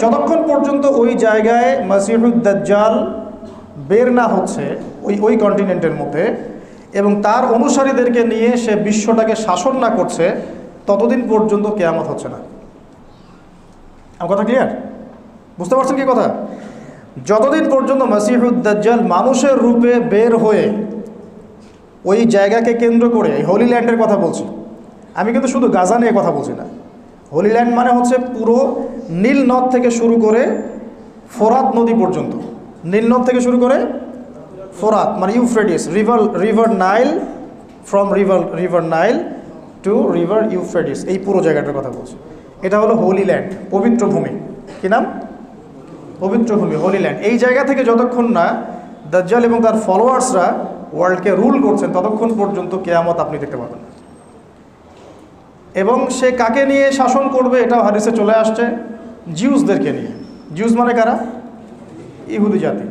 যতক্ষণ পর্যন্ত ওই জায়গায় মাসিহুদ দাজ্জাল বের না হচ্ছে ওই কন্টিনেন্টের মধ্যে এবং তার অনুসারীদেরকে নিয়ে সে বিশ্বটাকে শাসন না করছে, ততদিন পর্যন্ত কিয়ামত হচ্ছে না। আমার কথা ক্লিয়ার? বুঝতে পারছেন কি কথা? যতদিন পর্যন্ত মাসিহুদ দাজ্জাল মানুষের রূপে বের হয়ে ওই জায়গাকে কেন্দ্র করে, এই হোলি ল্যান্ডের কথা বলছি আমি, কিন্তু শুধু গাজা নিয়ে কথা বলছি না। হোলি ল্যান্ড মানে হচ্ছে পুরো নীল নদ থেকে শুরু করে ফোরাত নদী পর্যন্ত। নীল নদ থেকে শুরু করে ফোরাত মানে Euphrates, river Nile, from river Nile to river Euphrates, এই পুরো জায়গাটার কথা বলছি। এটা হলো হোলি ল্যান্ড, পবিত্র ভূমি। কি নাম? পবিত্র ভূমি, হোলি ল্যান্ড। এই জায়গা থেকে যতক্ষণ না দাজ্জাল এবং তার ফলোয়ার্সরা ওয়ার্ল্ডকে রুল করছেন, ততক্ষণ পর্যন্ত কিয়ামত আপনি দেখতে পাবেন। এবং সে কাকে নিয়ে শাসন করবে এটাও হাদিসে চলে আসছে, জিউসদেরকে নিয়ে। জিউস মানে কারা? ইহুদি জাতি।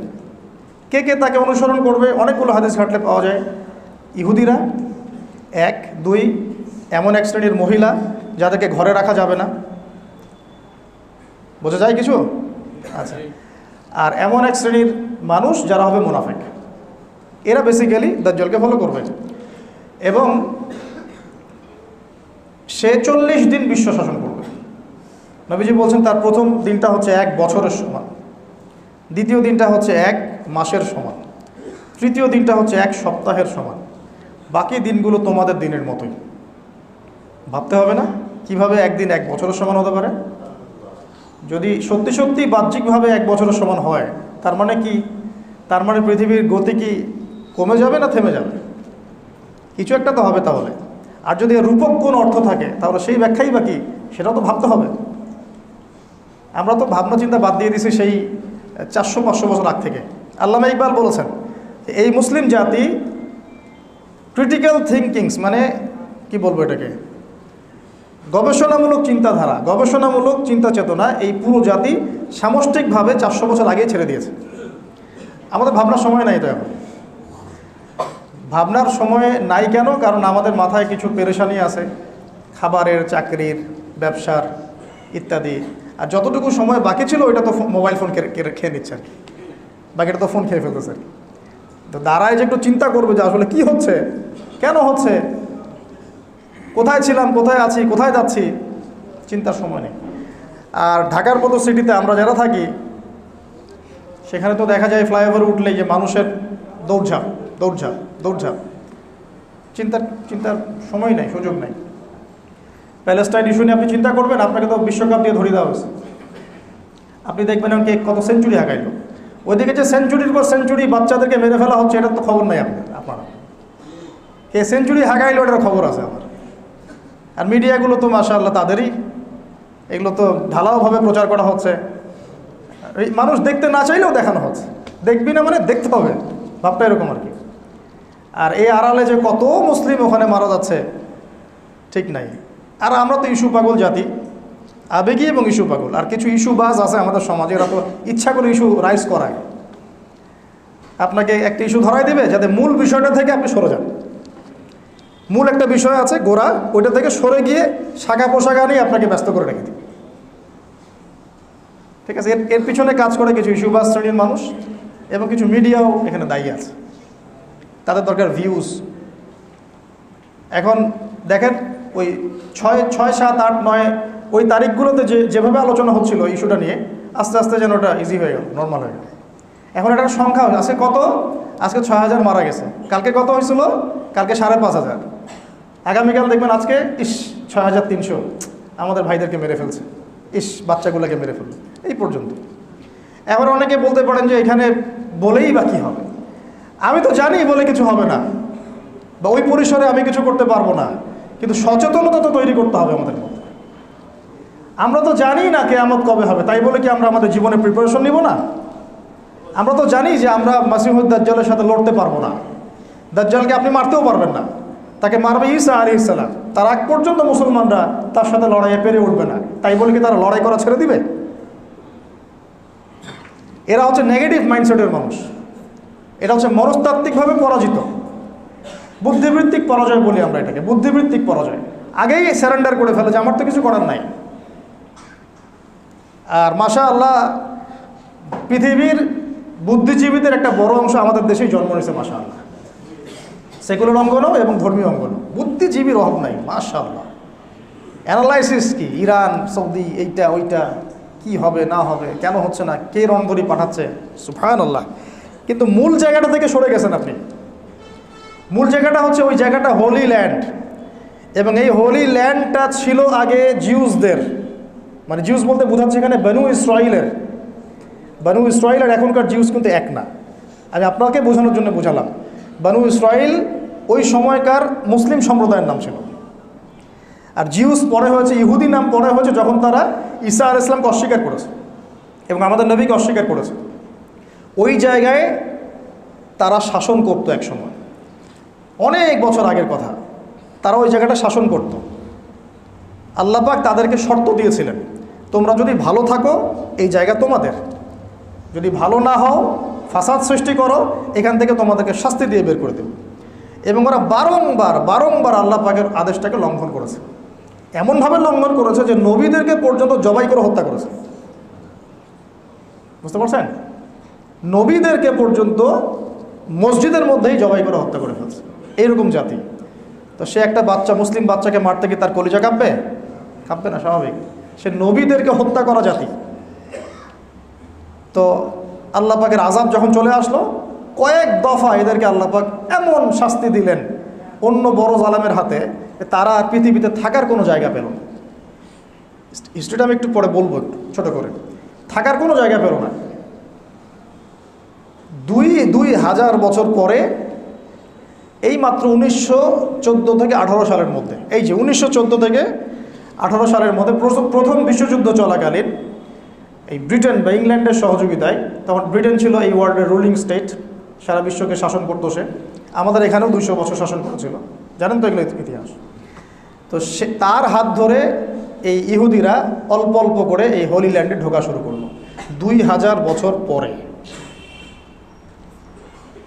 কে কে তাকে অনুসরণ করবে? অনেকগুলো হাদিস ঘাটলে পাওয়া যায়। ইহুদিরা 1, 2, এমন এক শ্রেণীর মহিলা যাদেরকে ঘরে রাখা যাবে না, বোঝা যায় কিছু? আচ্ছা। আর এমন এক শ্রেণীর মানুষ যারা হবে মুনাফিক। এরা বেসিক্যালি দাজ্জালকে ফলো করবে। এবং সে 40 দিন বিশ্ব শাসন করবে। নবীজি বলছেন তার প্রথম দিনটা হচ্ছে 1 বছরের সমান, দ্বিতীয় দিনটা হচ্ছে 1 মাসের সমান, তৃতীয় দিনটা হচ্ছে 1 সপ্তাহের সমান, বাকি দিনগুলো তোমাদের দিনের মতোই। ভাবতে হবে না কিভাবে একদিন 1 বছরের সমান হতে পারে? যদি সত্যি সত্যি বাহ্যিকভাবে 1 বছরের সমান হয়, তার মানে কি? তার মানে পৃথিবীর গতি কি কমে যাবে না থেমে যাবে? কিছু একটা তো হবে তাহলে। আর যদি রূপক কোন অর্থ থাকে তাহলে সেই ব্যাখ্যাই বা কি, সেটাও তো ভাবতে হবে। আমরা তো ভাবনা চিন্তা বাদ দিয়ে দিছি সেই 400-500 বছর আগ থেকে। আল্লামা ইকবাল বলেছেন এই মুসলিম জাতি ক্রিটিক্যাল থিঙ্কিংস মানে কি বলবো এটাকে, গবেষণামূলক চিন্তাধারা, গবেষণামূলক চিন্তা চেতনা এই পুরো জাতি সামষ্টিকভাবে 400 বছর আগে ছেড়ে দিয়েছে। আমাদের ভাবনার সময় নাই। তো এখন ভাবনার সময় নাই কেন? কারণ আমাদের মাথায় কিছু পেরেশানি আছে, খাবারের, চাকরির, ব্যবসার ইত্যাদি। আর যতটুকু সময় বাকি ছিল ওইটা তো মোবাইল ফোন খেয়ে নিচ্ছে আর কি, বাকিটা তো ফোন খেয়ে ফেলতেছে আর কি। তো দাঁড়ায় যে একটু চিন্তা করবে যে আসলে কি হচ্ছে, কেন হচ্ছে, কোথায় ছিলাম, কোথায় আছি, কোথায় যাচ্ছি, চিন্তার সময় নেই। আর ঢাকার মতো সিটিতে আমরা যারা থাকি সেখানে তো দেখা যায় ফ্লাইওভার উঠলেই যে মানুষের দৌড়ঝাঁপ দৌড়ঝাঁপ দৌড়ঝাঁপ, চিন্তার সময় নাই, সুযোগ নাই। প্যালেস্টাইন ইস্যু নিয়ে আপনি চিন্তা করবেন, আপনাকে তো বিশ্বকাপ দিয়ে ধরিয়ে দেওয়া হয়েছে। আপনি দেখবেন কে কত সেঞ্চুরি হাঁকাইল, ওইদিকে যে সেঞ্চুরির পর সেঞ্চুরি বাচ্চাদেরকে মেরে ফেলা হচ্ছে, এটার তো খবর নাই আপনারা। কে সেঞ্চুরি হাঁকাইলো এটার খবর আছে আমার। আর মিডিয়াগুলো তো মাশাআল্লাহ তাদেরই, এগুলো তো ঢালাওভাবে প্রচার করা হচ্ছে। মানুষ দেখতে না চাইলেও দেখানো হচ্ছে, দেখবি না মানে দেখতে হবে, ভাবটা এরকম আর কি। আর এই আড়ালে যে কত মুসলিম ওখানে মারা যাচ্ছে ঠিক নাই। আর আমরা তো ইস্যু পাগল জাতি, আবেগী এবং ইস্যু পাগল। আর কিছু ইস্যু বাজ আছে আমাদের সমাজে, এরা তো ইচ্ছা করে ইস্যু রাইজ করায়। আপনাকে একটা ইস্যু ধরাই দেবে যাতে মূল বিষয়টা থেকে আপনি সরে যান। মূল একটা বিষয় আছে গোড়া, ওইটা থেকে সরে গিয়ে শাখা পোশাকা নিয়ে আপনাকে ব্যস্ত করে রেখে দিবে। ঠিক আছে, এর পিছনে কাজ করে কিছু ইস্যুবাজ শ্রেণীর মানুষ এবং কিছু মিডিয়াও এখানে দায়ী আছে। তাদের দরকার ভিউজ। এখন দেখেন ওই 6, 7, 8, 9 ওই তারিখগুলোতে যেভাবে আলোচনা হচ্ছিল ইস্যুটা নিয়ে, আস্তে আস্তে যেন ওটা ইজি হয়ে গেল, নর্মাল হয়ে গেল। এখন এটার সংখ্যা আজকে কত? আজকে 6000 মারা গেছে। কালকে কত হয়েছিল? কালকে 5500। আগামীকাল দেখবেন আজকে 6300 আমাদের ভাইদেরকে মেরে ফেলছে, বাচ্চাগুলোকে মেরে ফেলছে, এই পর্যন্ত। এবার অনেকে বলতে পারেন যে এখানে বলেই বা কী হবে, আমি তো জানি বলে কিছু হবে না, বা ওই পরিসরে আমি কিছু করতে পারবো না। কিন্তু সচেতনতা তো তৈরি করতে হবে আমাদের মধ্যে। আমরা তো জানি না কিয়ামত কবে হবে, তাই বলে কি আমরা আমাদের জীবনে প্রিপারেশন নিব না? আমরা তো জানি যে আমরা মাসিহুদ দাজ্জালের সাথে লড়তে পারবো না। দাজ্জালকে আপনি মারতেও পারবেন না, তাকে মারবে ঈসা আলাইহিস সালাম। তার আগ পর্যন্ত মুসলমানরা তার সাথে লড়াইয়ে পেরে উঠবে না, তাই বলে কি তারা লড়াই করা ছেড়ে দিবে? এরা হচ্ছে নেগেটিভ মাইন্ডসেটের মানুষ, এটা হচ্ছে মনস্তাত্ত্বিকভাবে পরাজিত, বুদ্ধিবৃত্তিক পরাজয় বলি আমরা এটাকে, বুদ্ধিবৃত্তিক পরাজয়। আগেই স্যারেন্ডার করে ফেলে যে আমার তো কিছু করার নাই, আর মাশাআল্লাহ পৃথিবীর বুদ্ধিজীবীদের একটা বড় অংশ আমাদের দেশেই জন্ম নিয়েছে মাশাআল্লাহ, সেকুলার অঙ্গনও এবং ধর্মীয় অঙ্গনও। বুদ্ধিজীবীর অভাব নাই মাশাআল্লাহ। অ্যানালাইসিস কি, ইরান সৌদি এইটা ওইটা কি হবে না হবে, কেন হচ্ছে না, কে রংধরি পাঠাচ্ছে, সুবহানাল্লাহ। কিন্তু মূল জায়গাটা থেকে সরে গেছেন আপনি। মূল জায়গাটা হচ্ছে ওই জায়গাটা হোলি ল্যান্ড, এবং এই হোলি ল্যান্ডটা ছিল আগে জিউসদের, মানে জিউস বলতে বোঝাচ্ছে এখানে বানু ইসরাইলের। বানু ইসরাইল আর এখনকার জিউস কিন্তু এক না। আমি আপনাকে বোঝানোর জন্য বোঝালাম, বানু ইসরাইল ওই সময়কার মুসলিম সম্প্রদায়ের নাম ছিল, আর জিউস পরে হয়েছে, ইহুদি নাম পরে হয়েছে যখন তারা ঈসা আলাইহিস সালামকে অস্বীকার করেছে এবং আমাদের নবীকে অস্বীকার করেছে। ওই জায়গায় তারা শাসন করতো এক সময়, অনেক বছর আগের কথা। তারা ওই জায়গাটা শাসন করত। আল্লাহ পাক তাদেরকে শর্ত দিয়েছিলেন, তোমরা যদি ভালো থাকো এই জায়গা তোমাদের, যদি ভালো না হও ফাসাদ সৃষ্টি করো এখান থেকে তোমাদেরকে শাস্তি দিয়ে বের করে দেব। এবং ওরা বারংবার আল্লাহ পাকের আদেশটাকে লঙ্ঘন করেছে, এমনভাবে লঙ্ঘন করেছে যে নবীদেরকে পর্যন্ত জবাই করে হত্যা করেছে। বুঝতে পারছেন? নবীদেরকে পর্যন্ত মসজিদের মধ্যেই জবাই করে হত্যা করে ফেলছে, এইরকম জাতি। তো সে একটা বাচ্চা, মুসলিম বাচ্চাকে মারতে কি তার কলিজা কাঁপবে? কাঁপবে না, স্বাভাবিক। সে নবীদেরকে হত্যা করা জাতি। তো আল্লাহ পাকের আযাব যখন চলে আসলো, কয়েক দফা এদেরকে আল্লাহ পাক এমন শাস্তি দিলেন অন্য বড় জালেমের হাতে, তারা আর পৃথিবীতে থাকার কোনো জায়গা পেল না। হিস্ট্রিটা আমি একটু পরে বলবো, একটু ছোট করে। থাকার কোনো জায়গা পেল না। 2000 বছর পরে, এই মাত্র 1914 থেকে 18 সালের মধ্যে, এই যে 1914 থেকে 18 সালের মধ্যে প্রথম বিশ্বযুদ্ধ চলাকালীন এই ব্রিটেন বা ইংল্যান্ডের সহযোগিতায়, তখন ব্রিটেন ছিল এই ওয়ার্ল্ডের রুলিং স্টেট, সারা বিশ্বকে শাসন করতো সে। আমাদের এখানেও 200 বছর শাসন করেছিল, জানেন তো এগুলো ইতিহাস। তো সে তার হাত ধরে এই ইহুদিরা অল্প অল্প করে এই হোলি ল্যান্ডে ঢোকা শুরু করলো 2000 বছর পরে।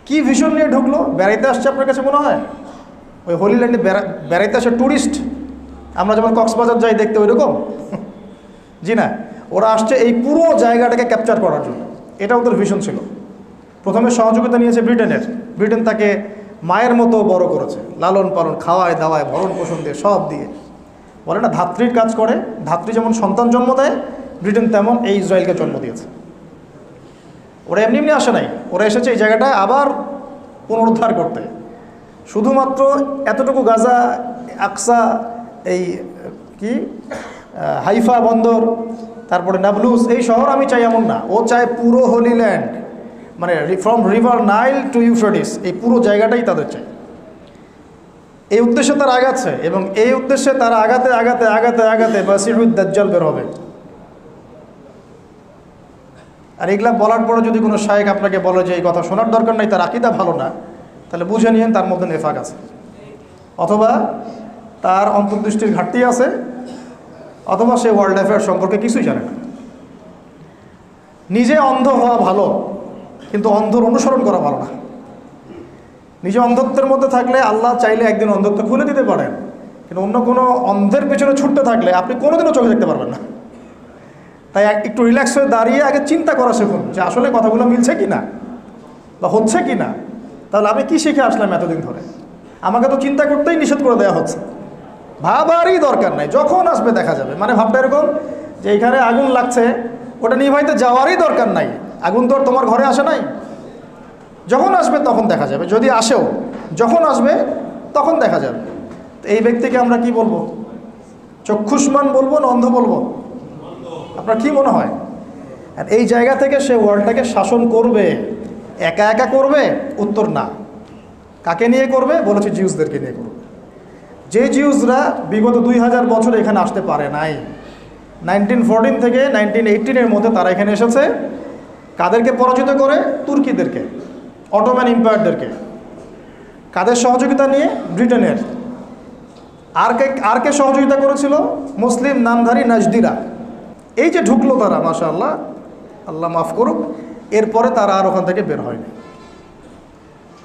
কি ভিশন নিয়ে ঢুকলো? বেড়াইতে আসছে আপনার কাছে মনে হয়? ওই হোলি ল্যান্ডে বেড়াইতে আসে ট্যুরিস্ট, আমরা যেমন কক্সবাজার যাই দেখতে, ওই রকম? জি না, ওরা আসছে এই পুরো জায়গাটাকে ক্যাপচার করার জন্য। এটা ওদের ভিশন ছিল। প্রথমে সহযোগিতা নিয়েছে ব্রিটেনের। ব্রিটেন তাকে মায়ের মতো বড় করেছে, লালন পালন, খাওয়ায় দাওয়ায়, ভরণ পোষণ দিয়ে, সব দিয়ে। বলে না ধাত্রীর কাজ করে, ধাত্রী যেমন সন্তান জন্ম দেয়, ব্রিটেন তেমন এই ইসরায়েলকে জন্ম দিয়েছে। ওরা এমনি এমনি আসে নাই, ওরা এসেছে এই জায়গাটায় আবার পুনরুদ্ধার করতে। শুধুমাত্র এতটুকু গাজা, আকসা, এই কি হাইফা বন্দর, তারপরে নাবলুস, এই শহর আমি চাই এমন না। ও চায় পুরো হোলি ল্যান্ড, মানে from river Nile to Euphrates, এই পুরো জায়গাটাই তাদের চাই। এই উদ্দেশ্যে তারা আগাচ্ছে, এবং এই উদ্দেশ্যে তারা আগাতে আগাতে আগাতে আগাতে মাসিহুদ দাজ্জাল বের হবে। আর এগুলা বলার পরে যদি কোনো শায়েখ আপনাকে বলে যে এই কথা শোনার দরকার নাই, তার আকীদা ভালো না, তাহলে বুঝে নিয়েন তার মধ্যে নেফাক আছে, অথবা তার অন্তর্দৃষ্টির ঘাটতি আছে, অথবা সে ওয়ার্ল্ড অ্যাফেয়ার সম্পর্কে কিছুই জানে না। নিজে অন্ধ হওয়া ভালো, কিন্তু অন্ধর অনুসরণ করা ভালো না। নিজে অন্ধত্বের মধ্যে থাকলে আল্লাহ চাইলে একদিন অন্ধত্ব খুলে দিতে পারেন, কিন্তু অন্য কোনো অন্ধের পেছনে ছুটতে থাকলে আপনি কোনোদিনও চোখে দেখতে পারবেন না। তাই একটু রিল্যাক্স হয়ে দাঁড়িয়ে আগে চিন্তা করা শিখুন যে আসলে কথাগুলো মিলছে কি না বা হচ্ছে কি না। তাহলে আমি কি শিখে আসলাম এতদিন ধরে? আমাকে তো চিন্তা করতেই নিষেধ করে দেওয়া হচ্ছে। ভাবারই দরকার নাই, যখন আসবে দেখা যাবে। মানে ভাবটা এরকম যে এইখানে আগুন লাগছে, ওটা নিভাইতে যাওয়ারই দরকার নাই। আগুন তো আর তোমার ঘরে আসে নাই, যখন আসবে তখন দেখা যাবে। যদি আসেও, যখন আসবে তখন দেখা যাবে। তো এই ব্যক্তিকে আমরা কি বলবো? চক্ষুষ্মান বলবো না অন্ধ বলবো? আপনার কি মনে হয়? আর এই জায়গা থেকে সে ওয়ার্ল্ডটাকে শাসন করবে, একা একা করবে? উত্তর না। কাকে নিয়ে করবে? বলেছে জিউসদেরকে নিয়ে করবে। যে জিউসরা বিগত 2000 বছর এখানে আসতে পারে নাই। 1914 থেকে 1918 মধ্যে তারা এখানে এসেছে। কাদেরকে পরাজিত করে? তুর্কিদেরকে, অটোম্যান এম্পায়ারদেরকে। কাদের সহযোগিতা নিয়ে? ব্রিটেনের। আর কে সহযোগিতা করেছিল? মুসলিম নামধারী নাজদিরা। এই যে ঢুকলো তারা, মাশাআল্লাহ, আল্লাহ মাফ করুক, এরপরে তারা আর ওখান থেকে বের হয়নি।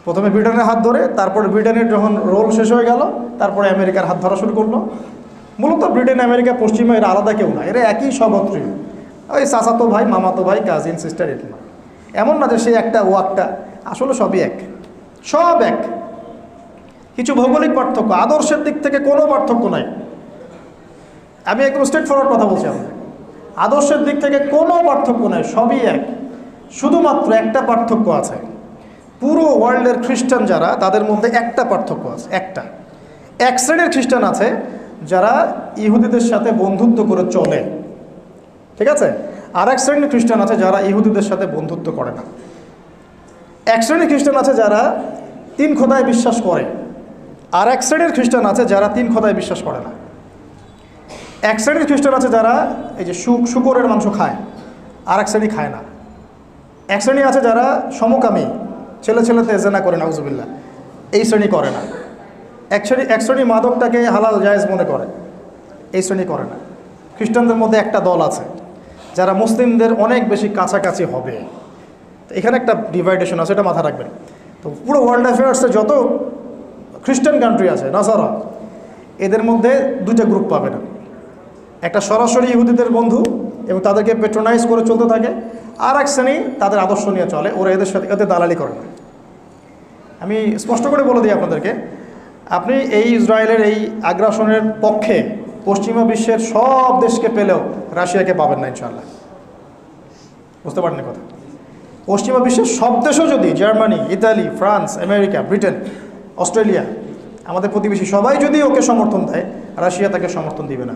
প্রথমে ব্রিটেনের হাত ধরে, তারপরে ব্রিটেনের যখন রোল শেষ হয়ে গেল, তারপরে আমেরিকার হাত ধরা শুরু করলো। মূলত ব্রিটেন, আমেরিকা, পশ্চিমা এরা আলাদা কেউ না, এরা একই স্বগোত্রীয়। ওই চাচাতো ভাই, মামাতো ভাই, কাজিন, সিস্টার, এটা না। এমন না যে সে একটা ও একটা, আসলে সবই এক, সব এক। কিছু ভৌগোলিক পার্থক্য, আদর্শের দিক থেকে কোনো পার্থক্য নাই। আমি একদম স্ট্রেট ফরওয়ার্ড কথা বলছি আপনাকে, আদর্শের দিক থেকে কোনো পার্থক্য নাই, সবই এক। শুধুমাত্র একটা পার্থক্য আছে, পুরো ওয়ার্ল্ডের খ্রিস্টান যারা, তাদের মধ্যে একটা পার্থক্য আছে, একটা। এক শ্রেণীর খ্রিস্টান আছে যারা ইহুদিদের সাথে বন্ধুত্ব করে চলে, ঠিক আছে? আর এক শ্রেণীর খ্রিস্টান আছে যারা ইহুদিদের সাথে বন্ধুত্ব করে না। এক শ্রেণীর খ্রিস্টান আছে যারা 3 খোদায় বিশ্বাস করে, আর এক শ্রেণীর খ্রিস্টান আছে যারা 3 খোদায় বিশ্বাস করে না। এক শ্রেণীর খ্রিস্টান আছে যারা এই যে শুকরের মাংস খায়, আর এক শ্রেণী খায় না। এক শ্রেণী আছে যারা সমকামী, ছেলেতে জেনা করে, নাউজুবিল্লাহ, এই শ্রেণী করে না। এক শ্রেণী মাদকটাকে হালাল জায়েজ মনে করে, এই শ্রেণী করে না। খ্রিস্টানদের মধ্যে একটা দল আছে যারা মুসলিমদের অনেক বেশি কাছাকাছি হবে। তো এখানে একটা ডিভাইডেশন আছে, এটা মাথা রাখবেন। তো পুরো ওয়ার্ল্ড অ্যাফেয়ার্সে যত খ্রিস্টান কান্ট্রি আছে, নাসারা, এদের মধ্যে 2টা গ্রুপ পাবেন। একটা সরাসরি ইহুদিদের বন্ধু এবং তাদেরকে পেট্রোনাইজ করে চলতে থাকে, আর এক শ্রেণী তাদের আদর্শ নিয়ে চলে, ওরা এদের সাথে এদের দালালি করে না। আমি স্পষ্ট করে বলে দিই আপনাদেরকে, আপনি এই ইসরায়েলের এই আগ্রাসনের পক্ষে পশ্চিমা বিশ্বের সব দেশকে পেলেও রাশিয়াকে পাবেন না ইনশাআল্লাহ। বুঝতে পারেন কথা? পশ্চিমা বিশ্বের সব দেশও যদি, Germany, Italy, France, America, Britain, Australia, আমাদের প্রতিবেশী সবাই যদি ওকে সমর্থন দেয়, রাশিয়া তাকে সমর্থন দিবে না,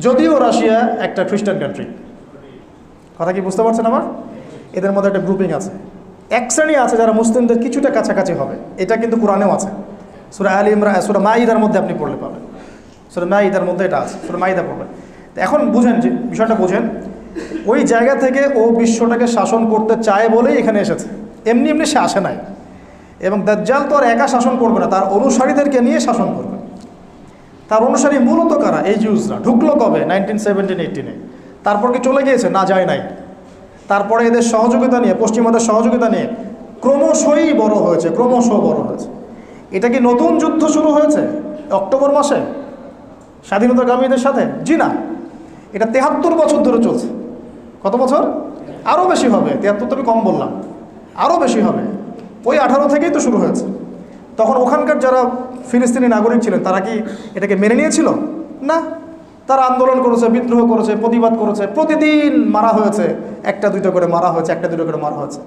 যদিও রাশিয়া একটা খ্রিস্টান কান্ট্রি। কথা কি বুঝতে পারছেন আমার? এদের মধ্যে একটা গ্রুপিং আছে। এক শ্রেণী আছে যারা মুসলিমদের কিছুটা কাছাকাছি হবে, এটা কিন্তু কোরআনেও আছে। সূরা আল ইমরান, সূরা মাঈদার মধ্যে আপনি পড়লে পাবেন, সূরা মাঈদার মধ্যে এটা আছে, সূরা মাঈদা পড়বেন। এখন বুঝেন, যে বিষয়টা বুঝেন, ওই জায়গা থেকে ও বিশ্বটাকে শাসন করতে চায় বলেই এখানে এসেছে, এমনি এমনি সে আসে নাই। এবং দাজ্জাল তো আর একা শাসন করবে না, তার অনুসারীদেরকে নিয়ে শাসন করবে। তার অনুসারী মূলত কারা? এই জিউসরা। ঢুকলো কবে? 1917-18-এ। তারপর কি চলে গিয়েছে? না, যায় নাই। তারপরে এদের সহযোগিতা নিয়ে, পশ্চিমাদের সহযোগিতা নিয়ে ক্রমশই বড় হয়েছে, ক্রমশ বড় হয়েছে। এটা কি নতুন যুদ্ধ শুরু হয়েছে অক্টোবর মাসে স্বাধীনতাকামীদের সাথে? জি না, এটা 73 বছর ধরে চলছে। কত বছর? আরও বেশি হবে। 73 তো আমি কম বললাম, আরও বেশি হবে। ওই 18 থেকেই তো শুরু হয়েছে। তখন ওখানকার যারা ফিলিস্তিনি নাগরিক ছিলেন তারা কি এটাকে মেনে নিয়েছিল? না, তারা আন্দোলন করেছে, বিদ্রোহ করেছে, প্রতিবাদ করেছে। প্রতিদিন মারা হয়েছে, 1-2 করে মারা হয়েছে, 1-2 করে মারা হয়েছে।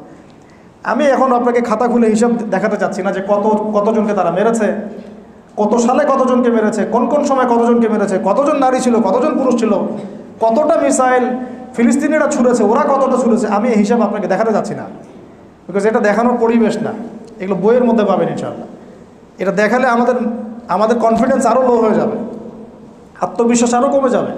আমি এখন আপনাকে খাতা খুলে হিসাব দেখাতে চাচ্ছি না যে কতজনকে তারা মেরেছে, কত সালে কতজনকে মেরেছে, কোন কোন সময় কতজনকে মেরেছে, কতজন নারী ছিল, কতজন পুরুষ ছিল, কতটা মিসাইল ফিলিস্তিনিরা ছুঁড়েছে, ওরা কতটা ছুঁড়েছে। আমি এই হিসাব আপনাকে দেখাতে চাচ্ছি না, বিকজ এটা দেখানোর পরিবেশ না। এগুলো বইয়ের মধ্যে পাবেন ইনশাআল্লাহ। এটা দেখালে আমাদের কনফিডেন্স আরও লো হয়ে যাবে, আত্মবিশ্বাস আরও কমে যাবে।